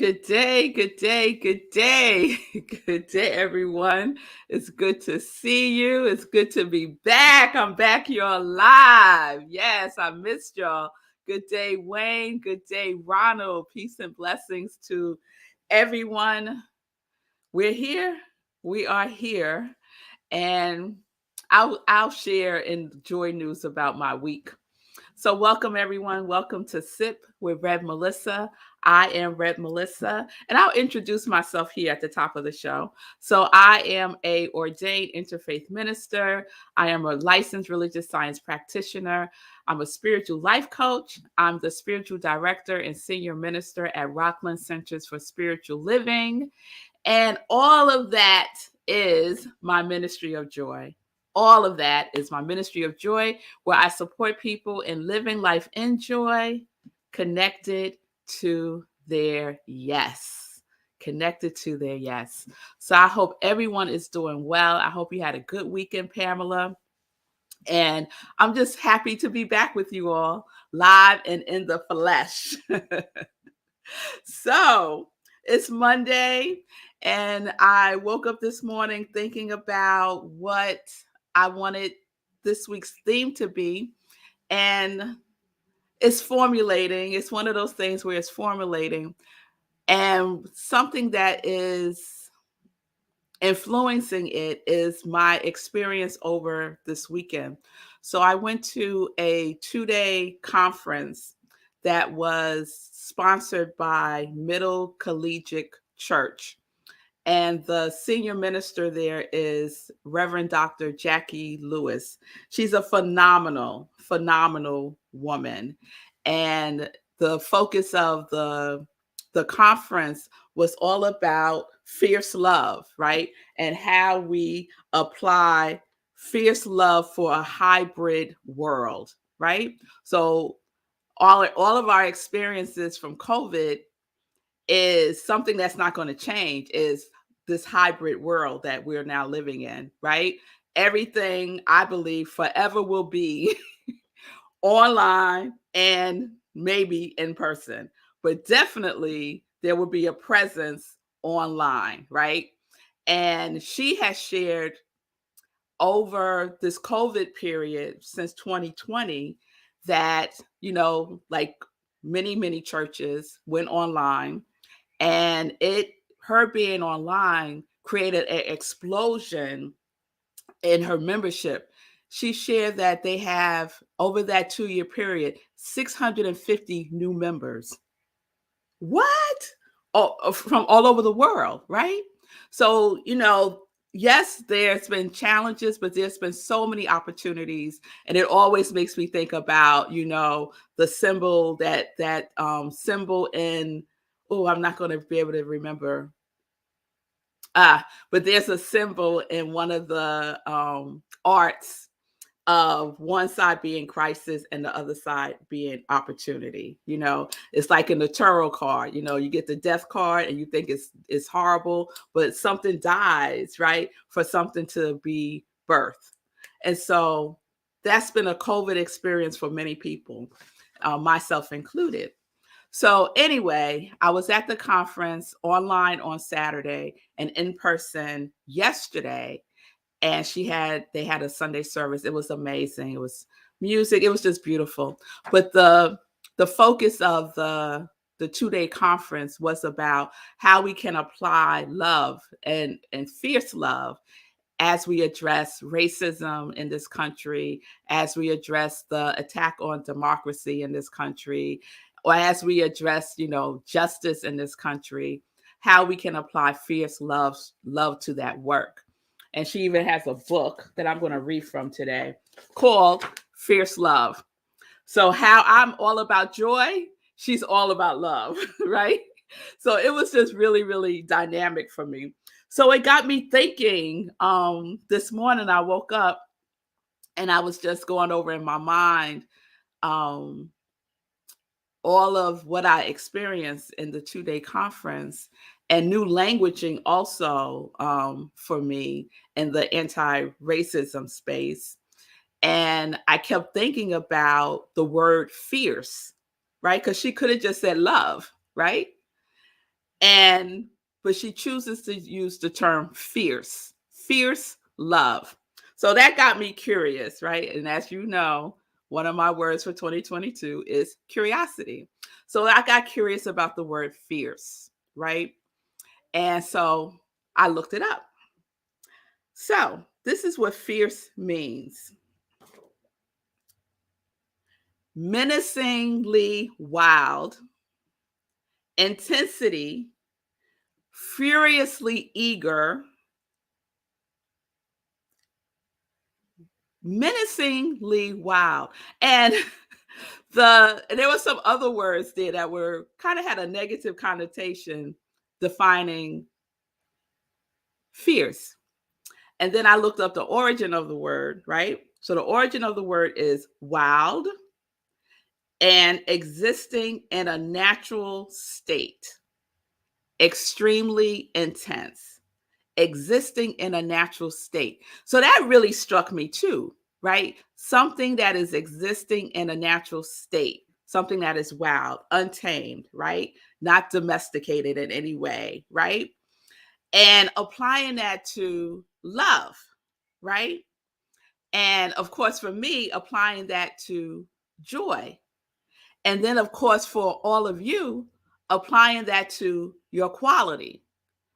Good day, good day, good day. Good day, everyone. It's good to see you. It's good to be back. I'm back here live. Yes, I missed y'all. Good day, Wayne. Good day, Ronald. Peace and blessings to everyone. We're here. We are here. And I'll share and joy news about my week. So welcome everyone. Welcome to Sip with Rev Melissa. I am Rev Melissa, and I'll introduce myself here at the top of the show. So I am a ordained interfaith minister. I am a licensed religious science practitioner. I'm a spiritual life coach. I'm the spiritual director and senior minister at Rockland Centers for Spiritual Living. And all of that is my ministry of joy. All of that is my ministry of joy, where I support people in living life in joy, connected to their yes. Connected to their yes. So I hope everyone is doing well. I hope you had a good weekend, Pamela. And I'm just happy to be back with you all live and in the flesh. So it's Monday, and I woke up this morning thinking about what I wanted this week's theme to be. And it's formulating. It's one of those things where it's formulating. And something that is influencing it is my experience over this weekend. So I went to a 2-day conference that was sponsored by Middle Collegiate Church. And the senior minister there is Reverend Dr. Jackie Lewis. She's a phenomenal woman. And the focus of the conference was all about fierce love, right? And how we apply fierce love for a hybrid world, right? So all of our experiences from COVID is something that's not going to change, is this hybrid world that we're now living in, right? Everything, I believe, forever will be online and maybe in person, but definitely there will be a presence online, right? And she has shared over this COVID period since 2020 that, like many churches went online, and her being online created an explosion in her membership. She shared that they have, over that 2-year period, 650 new members. What? Oh, from all over the world, right? So, yes, there's been challenges, but there's been so many opportunities. And it always makes me think about, the symbol that symbol in, I'm not going to be able to remember. But there's a symbol in one of the arts of one side being crisis and the other side being opportunity. It's like in the tarot card, you get the death card and you think it's horrible, but something dies, right? For something to be birthed. And so that's been a COVID experience for many people, myself included. So anyway, I was at the conference online on Saturday and in person yesterday. And they had a Sunday service. It was amazing. It was music. It was just beautiful. But the focus of the 2-day conference was about how we can apply love and fierce love as we address racism in this country, as we address the attack on democracy in this country, or as we address, justice in this country, how we can apply fierce love to that work. And she even has a book that I'm going to read from today called Fierce Love. So how I'm all about joy, she's all about love, right? So it was just really, really dynamic for me. So it got me thinking. This morning I woke up and I was just going over in my mind all of what I experienced in the 2-day conference, and new languaging also for me in the anti-racism space. And I kept thinking about the word fierce, right? Because she could have just said love, right? And but she chooses to use the term fierce love. So that got me curious, right? And as you know, one of my words for 2022 is curiosity. So I got curious about the word fierce, right? And so I looked it up. So this is what fierce means: menacingly wild, intensity, furiously eager, menacingly wild. And there were some other words there that were kind of had a negative connotation defining fierce. And then I looked up the origin of the word, right? So the origin of the word is wild and existing in a natural state, extremely intense, existing in a natural state. So that really struck me too, right? Something that is existing in a natural state, something that is wild, untamed, right? Not domesticated in any way, right? And applying that to love, right? And of course, for me, applying that to joy. And then, of course, for all of you, applying that to your quality,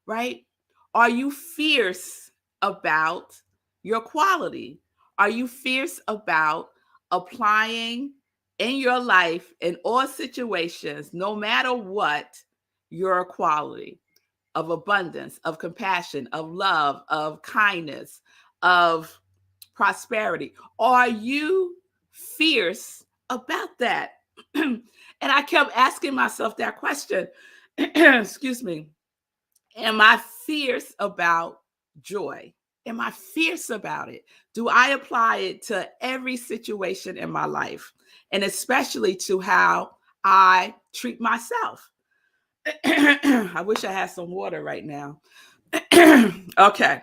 right? Are you fierce about your quality? Are you fierce about applying in your life, in all situations, no matter what, your quality of abundance, of compassion, of love, of kindness, of prosperity? Are you fierce about that? And I kept asking myself that question. Excuse me. Am I fierce about joy? Am I fierce about it? Do I apply it to every situation in my life? And especially to how I treat myself. I wish I had some water right now. Okay.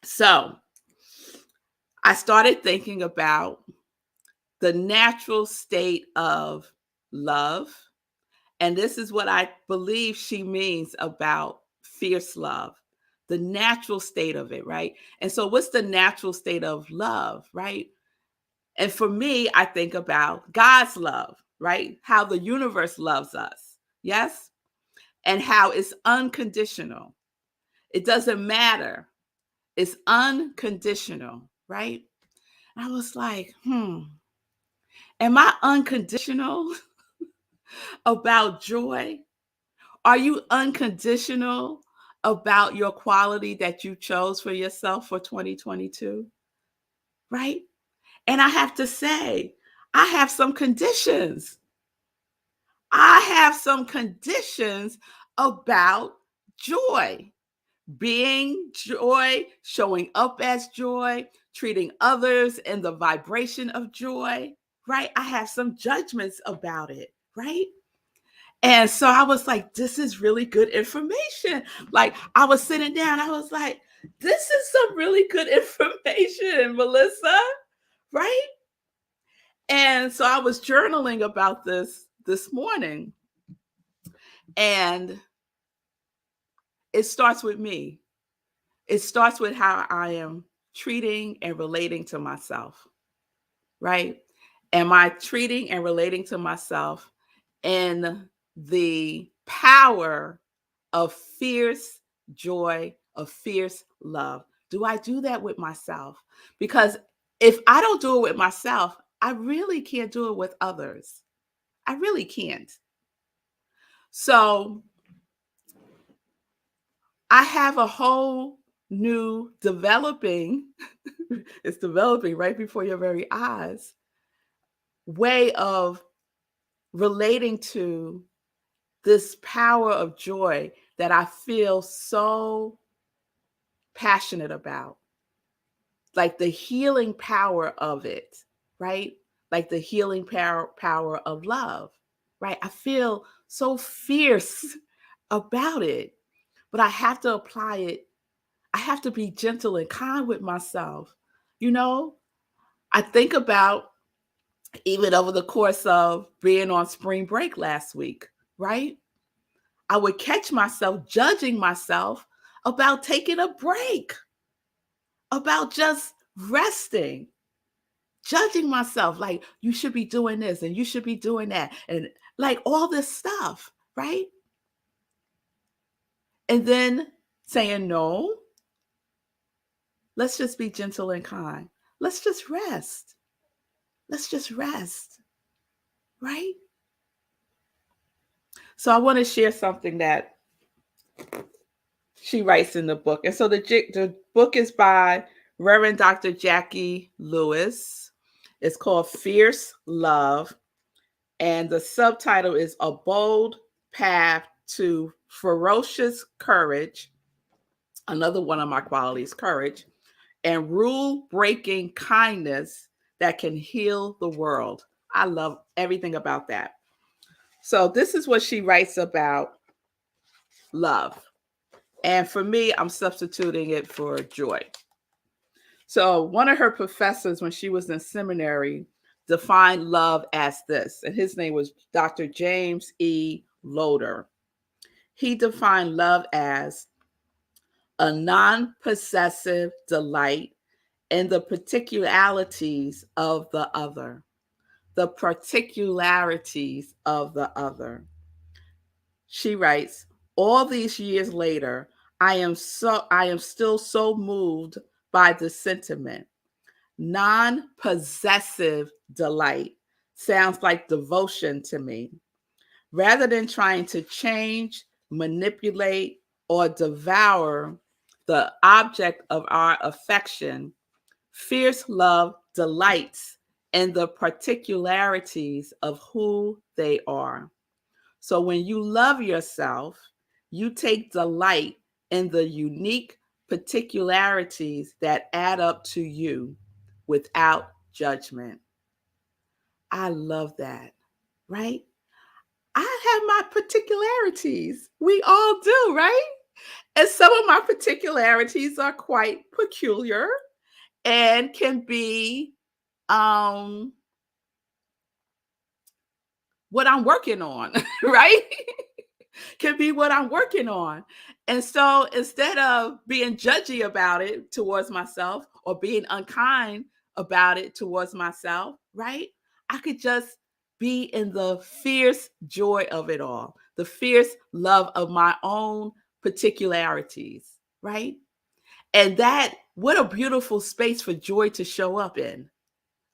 So I started thinking about the natural state of love. And this is what I believe she means about fierce love, the natural state of it, right? And so, what's the natural state of love, right? And for me, I think about God's love, right? How the universe loves us, yes? And how it's unconditional. It doesn't matter, it's unconditional, right? I was like, am I unconditional about joy? Are you unconditional about your quality that you chose for yourself for 2022? Right? And I have to say, I have some conditions. I have some conditions about joy, being joy, showing up as joy, treating others in the vibration of joy, right? I have some judgments about it, right? And so I was like, this is really good information. Like, I was sitting down, I was like, this is some really good information, Melissa, right? And so I was journaling about this morning, and it starts with me. It starts with how I am treating and relating to myself, right? Am I treating and relating to myself in the power of fierce joy, of fierce love? Do I do that with myself? Because if I don't do it with myself, I really can't do it with others. I really can't. So I have a whole new developing, it's developing right before your very eyes, way of relating to this power of joy that I feel so passionate about, like the healing power of it, right? Like the healing power of love, right? I feel so fierce about it, but I have to apply it. I have to be gentle and kind with myself. You know, I think about even over the course of being on spring break last week, right? I would catch myself judging myself about taking a break, about just resting, judging myself like you should be doing this and you should be doing that, and like all this stuff, right? And then saying, no, let's just be gentle and kind. Let's just rest. Let's just rest, right? So I want to share something that she writes in the book. And so the book is by Reverend Dr. Jackie Lewis. It's called Fierce Love. And the subtitle is A Bold Path to Ferocious Courage. Another one of my qualities, courage, and rule breaking kindness that can heal the world. I love everything about that. So, this is what she writes about love. And for me, I'm substituting it for joy. So, one of her professors, when she was in seminary, defined love as this, and his name was Dr. James E. Loader. He defined love as a non possessive delight in the particularities of the other. The particularities of the other. She writes, all these years later, I am still so moved by the sentiment. Non-possessive delight sounds like devotion to me. Rather than trying to change, manipulate, or devour the object of our affection, fierce love delights in the particularities of who they are. So when you love yourself, you take delight in the unique particularities that add up to you without judgment. I love that, right? I have my particularities. We all do, right? And some of my particularities are quite peculiar and can be um what I'm working on, right? Can be what I'm working on. And so instead of being judgy about it towards myself or being unkind about it towards myself, right? I could just be in the fierce joy of it all, the fierce love of my own particularities, right? And that, what a beautiful space for joy to show up in,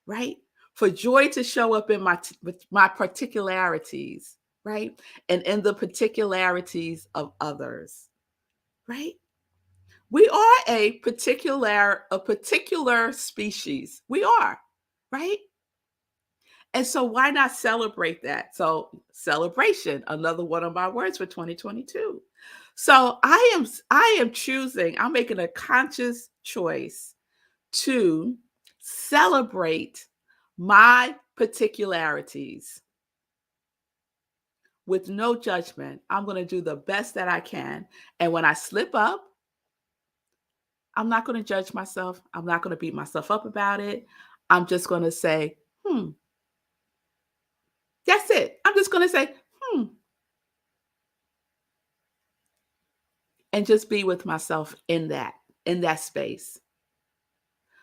right? For joy to show up in my particularities, right? And in the particularities of others, right? We are a particular species. We are, right? And so why not celebrate that? So celebration, another one of my words for 2022. So I am choosing, I'm making a conscious choice to celebrate my particularities with no judgment. I'm going to do the best that I can. And when I slip up, I'm not going to judge myself. I'm not going to beat myself up about it. I'm just going to say, that's it. I'm just going to say, and just be with myself in that space.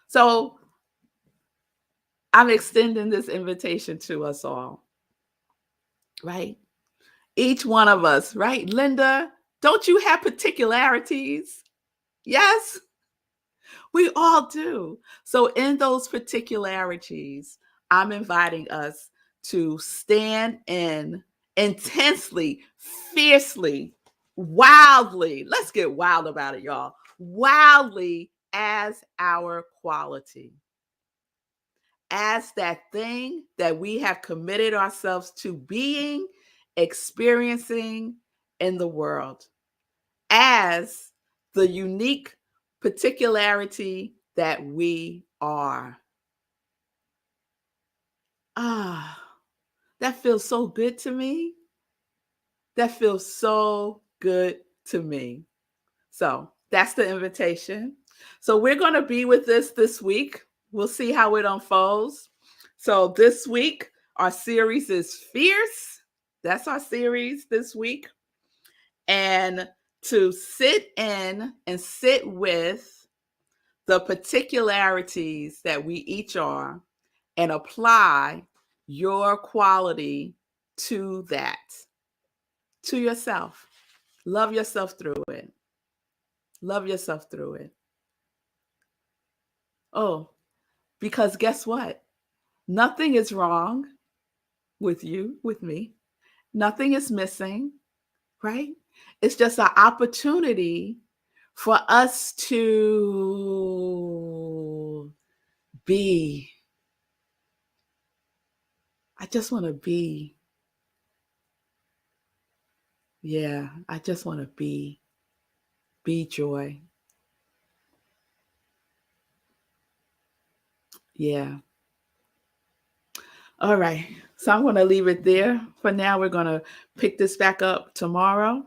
So I'm extending this invitation to us all, right? Each one of us, right? Linda, don't you have particularities? Yes, we all do. So, in those particularities, I'm inviting us to stand in intensely, fiercely, wildly. Let's get wild about it, y'all. Wildly as our quality, as that thing that we have committed ourselves to being, experiencing in the world, as the unique particularity that we are. Ah, that feels so good to me. That feels so good to me. So that's the invitation. So we're going to be with this week. We'll see how it unfolds. So this week, our series is Fierce. That's our series this week. and to sit in and sit with the particularities that we each are and apply your quality to that, to yourself. Love yourself through it. Love yourself through it. Oh, because guess what? Nothing is wrong with you, with me. Nothing is missing, right? It's just an opportunity for us to be. I just want to be. Yeah, I just want to be. Be joy. Yeah. All right. So I'm going to leave it there for now. We're going to pick this back up tomorrow.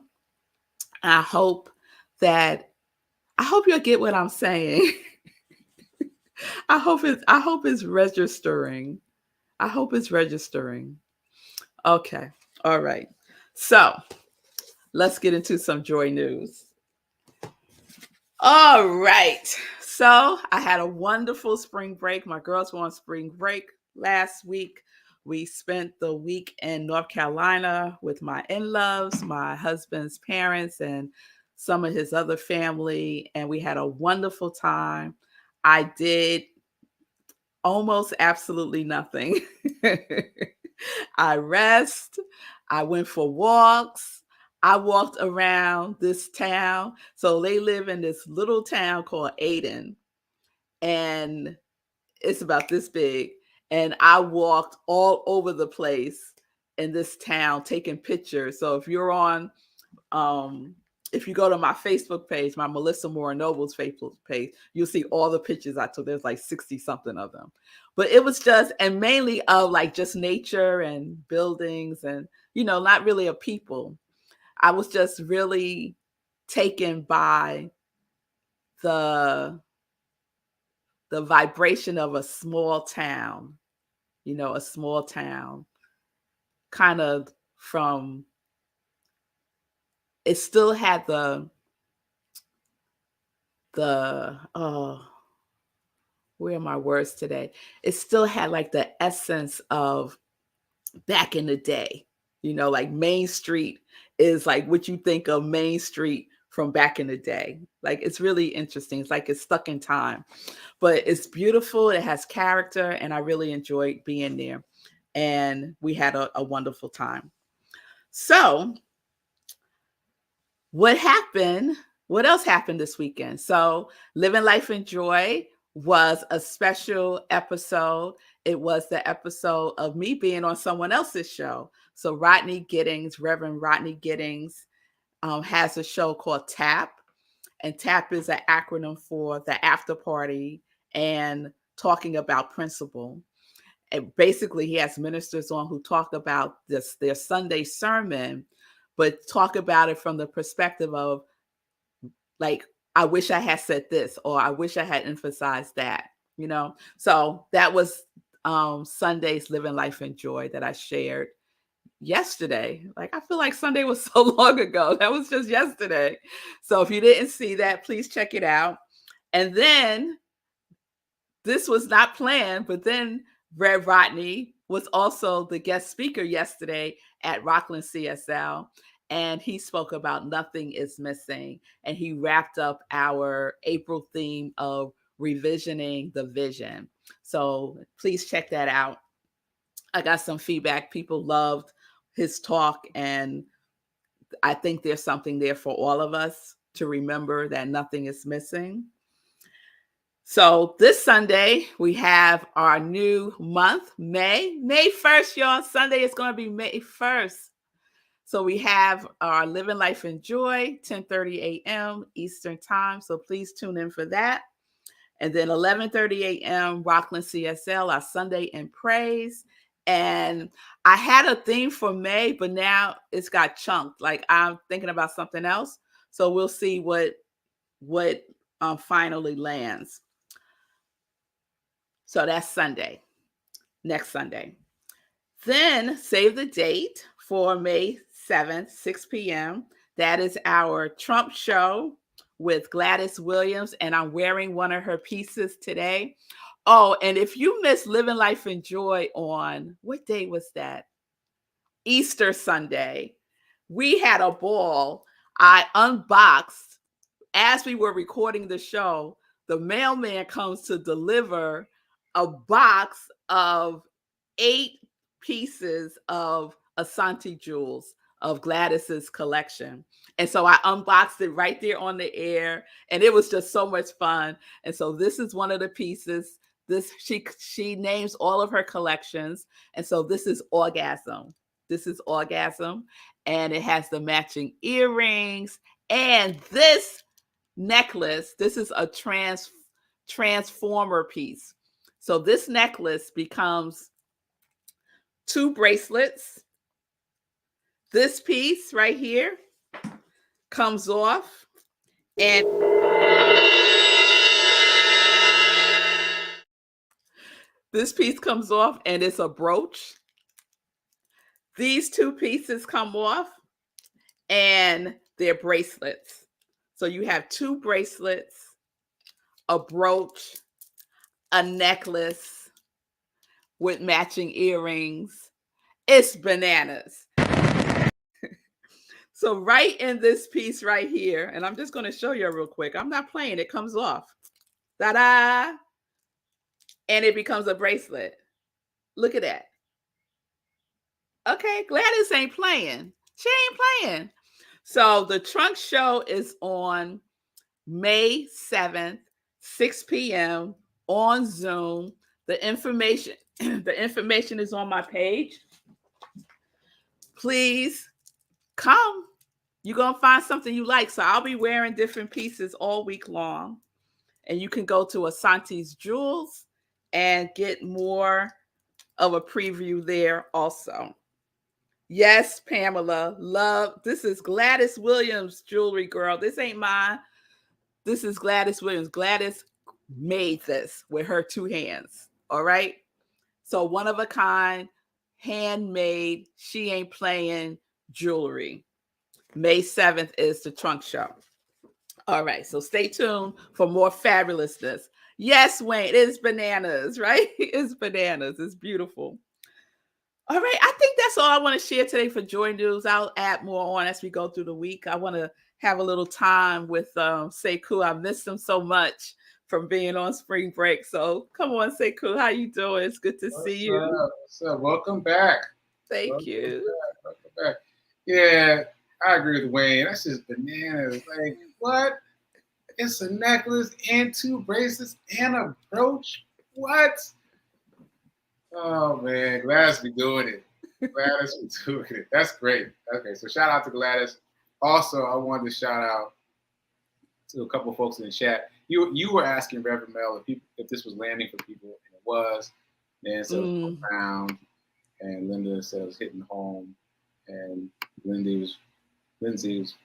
I hope that I hope you'll get what I'm saying. I hope it's registering. I hope it's registering. Okay. All right. So, let's get into some joy news. All right. So, I had a wonderful spring break. My girls were on spring break last week. We spent the week in North Carolina with my in-laws, my husband's parents, and some of his other family, and we had a wonderful time. I did almost absolutely nothing. I rest. I went for walks. I walked around this town. So they live in this little town called Aden, and it's about this big. And I walked all over the place in this town taking pictures. So um, if you go to my Facebook page, my Melissa Moore Noble's Facebook page, you'll see all the pictures I took. There's like 60 something of them. But it was just, and mainly of like just nature and buildings and, not really of people. I was just really taken by the the vibration of a small town, a small town, kind of from, it still had oh, where are my words today? It still had like the essence of back in the day. Like Main Street is like what you think of Main Street from back in the day. Like it's really interesting. It's like it's stuck in time, but it's beautiful. It has character, and I really enjoyed being there. And we had a wonderful time. So, what happened? What else happened this weekend? So, Living Life in Joy was a special episode. It was the episode of me being on someone else's show. So, Reverend Rodney Giddings, has a show called TAP. And TAP is an acronym for the after party and talking about principle. And basically, he has ministers on who talk about their Sunday sermon, but talk about it from the perspective of like, I wish I had said this, or I wish I had emphasized that. So that was Sunday's Living Life in Joy that I shared yesterday. Like, I feel like Sunday was so long ago. That was just yesterday. So if you didn't see that, please check it out. And then this was not planned, but then Rev Rodney was also the guest speaker yesterday at Rockland CSL. And he spoke about Nothing is Missing. And he wrapped up our April theme of revisioning the vision. So please check that out. I got some feedback. People loved his talk. And I think there's something there for all of us to remember that nothing is missing. So this Sunday, we have our new month, May 1st, y'all. Sunday is going to be May 1st. So we have our Living Life in Joy, 10:30 a.m. Eastern Time. So please tune in for that. And then 11:30 a.m. Rockland CSL, our Sunday in Praise. And I had a theme for May, but now it's got chunked. Like I'm thinking about something else. So we'll see what finally lands. So that's Sunday, next Sunday. Then save the date for May 7th, 6 p.m. That is our Trump show with Gladys Williams, and I'm wearing one of her pieces today. Oh, and if you missed Living Life in Joy on, what day was that? Easter Sunday. We had a ball. I unboxed as we were recording the show. The mailman comes to deliver a box of 8 pieces of Asante jewels of Gladys's collection. And so I unboxed it right there on the air, and it was just so much fun. And so this is one of the pieces. This she names all of her collections. And so this is Orgasm. This is Orgasm, and it has the matching earrings and this necklace. This is a transformer piece. So this necklace becomes 2 bracelets. This piece right here comes off, and this piece comes off, and it's a brooch. These 2 pieces come off, and they're bracelets. So you have 2 bracelets, a brooch, a necklace with matching earrings. It's bananas. So right in this piece right here, and I'm just going to show you real quick. I'm not playing. It comes off. Ta-da! And it becomes a bracelet. Look at that. Okay, Gladys ain't playing. She ain't playing. So the trunk show is on May 7th, 6 p.m. on Zoom. The information is on my page. Please come. You're going to find something you like. So I'll be wearing different pieces all week long. And you can go to Asante's Jewels and get more of a preview there also. Yes, Pamela, love. This is Gladys Williams jewelry, girl. This ain't mine. This is Gladys Williams. Gladys made this with her 2 hands. All right. So one of a kind, handmade, she ain't playing jewelry. May 7th is the trunk show. All right. So stay tuned for more fabulousness. Yes, Wayne, it's bananas, right? It's bananas. It's beautiful. All right. I think that's all I want to share today for Joy News. I'll add more on as we go through the week. I want to have a little time with Sekou. I missed him so much from being on spring break. So come on, Sekou. How you doing? It's good to see you. What's up? Welcome back. Thank you. Welcome back. Yeah, I agree with Wayne. That's just bananas. Like, what? It's a necklace and 2 bracelets and a brooch? What? Oh, man. Gladys be doing it. Gladys be doing it. That's great. Okay, so shout out to Gladys. Also, I wanted to shout out to a couple of folks in the chat. You were asking Reverend Mel if this was landing for people, and it was. Dan said it was profound, and Linda said it was hitting home, and Lindsay was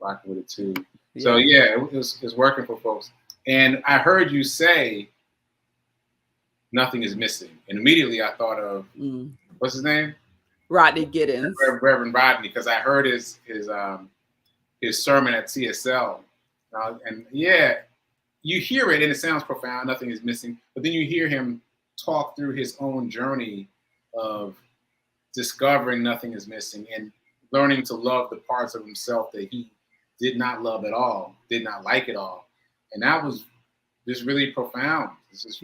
rocking with it too. Yeah. So yeah, it was working for folks. And I heard you say nothing is missing, and immediately I thought of what's his name? Rodney Giddens. Reverend Rodney, because I heard his sermon at CSL, and yeah, you hear it and it sounds profound. Nothing is missing, but then you hear him talk through his own journey of discovering nothing is missing and learning to love the parts of himself that he did not love at all, did not like at all, and that was just really profound. This is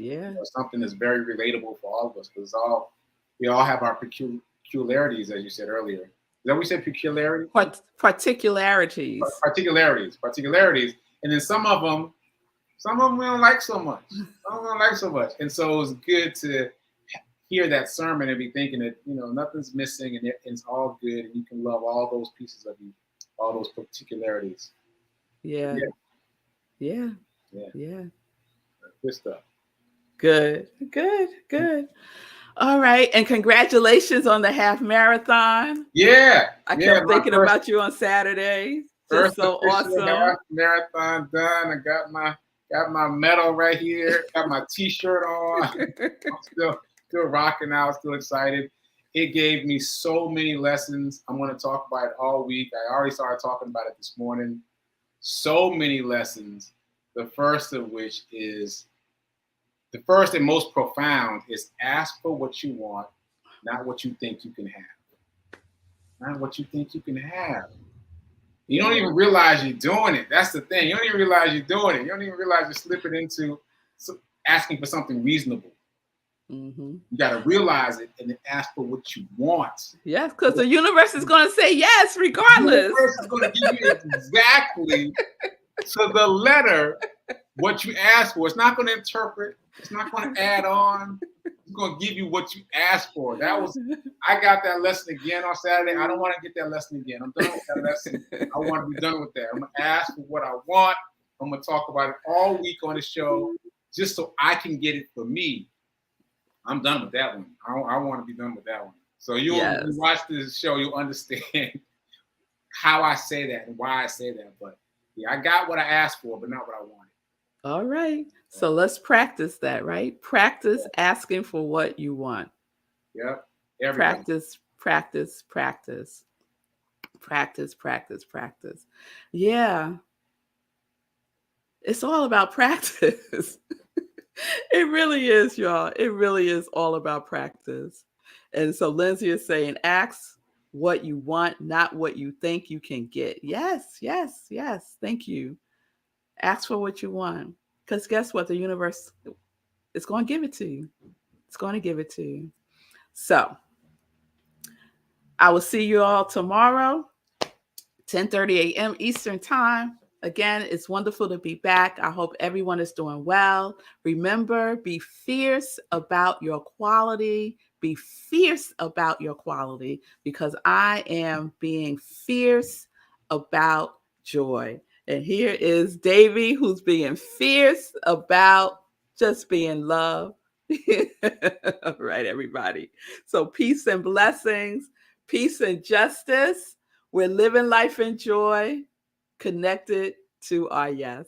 something that's very relatable for all of us, because we all have our peculiarities, as you said earlier. Is that what we said? Peculiarities? Particularities. Particularities. And then some of them we don't like so much. And so it was good to hear that sermon and be thinking that, nothing's missing and it's all good, and you can love all those pieces of you, all those particularities. Yeah. Good stuff. Good. All right. And congratulations on the half marathon. Yeah. I kept thinking about you on Saturday. Just so awesome. Half marathon done. I got my medal right here. Got my T-shirt on. I'm still rocking out. Still excited. It gave me so many lessons. I'm going to talk about it all week. I already started talking about it this morning. So many lessons. The first of which is the first and most profound is ask for what you want, not what you think you can have. Not what you think you can have. You don't even realize you're doing it. That's the thing. You don't even realize you're doing it. You don't even realize you're slipping into asking for something reasonable. Mm-hmm. You got to realize it and then ask for what you want. Yes, because the universe is going to say yes regardless. The universe is going to give you exactly to the letter what you ask for. It's not going to interpret. It's not going to add on. It's going to give you what you asked for. I got that lesson again on Saturday. I don't want to get that lesson again. I'm done with that lesson. I want to be done with that. I'm going to ask for what I want. I'm going to talk about it all week on the show just so I can get it for me. I'm done with that one. I want to be done with that one. So you watch this show, you'll understand how I say that and why I say that. But yeah, I got what I asked for, but not what I wanted. All right. So let's practice that, right? Practice asking for what you want. Yep. Practice. Yeah. It's all about practice. It really is, y'all. It really is all about practice. And so Lindsay is saying, ask what you want, not what you think you can get. Yes. Thank you. Ask for what you want. Because guess what? The universe is going to give it to you. It's going to give it to you. So I will see you all tomorrow, 10:30 a.m. Eastern Time. Again, it's wonderful to be back. I hope everyone is doing well. Remember, be fierce about your quality. Be fierce about your quality because I am being fierce about joy. And here is Davy, who's being fierce about just being love. All right, everybody. So peace and blessings, peace and justice. We're living life in joy, connected to our yes.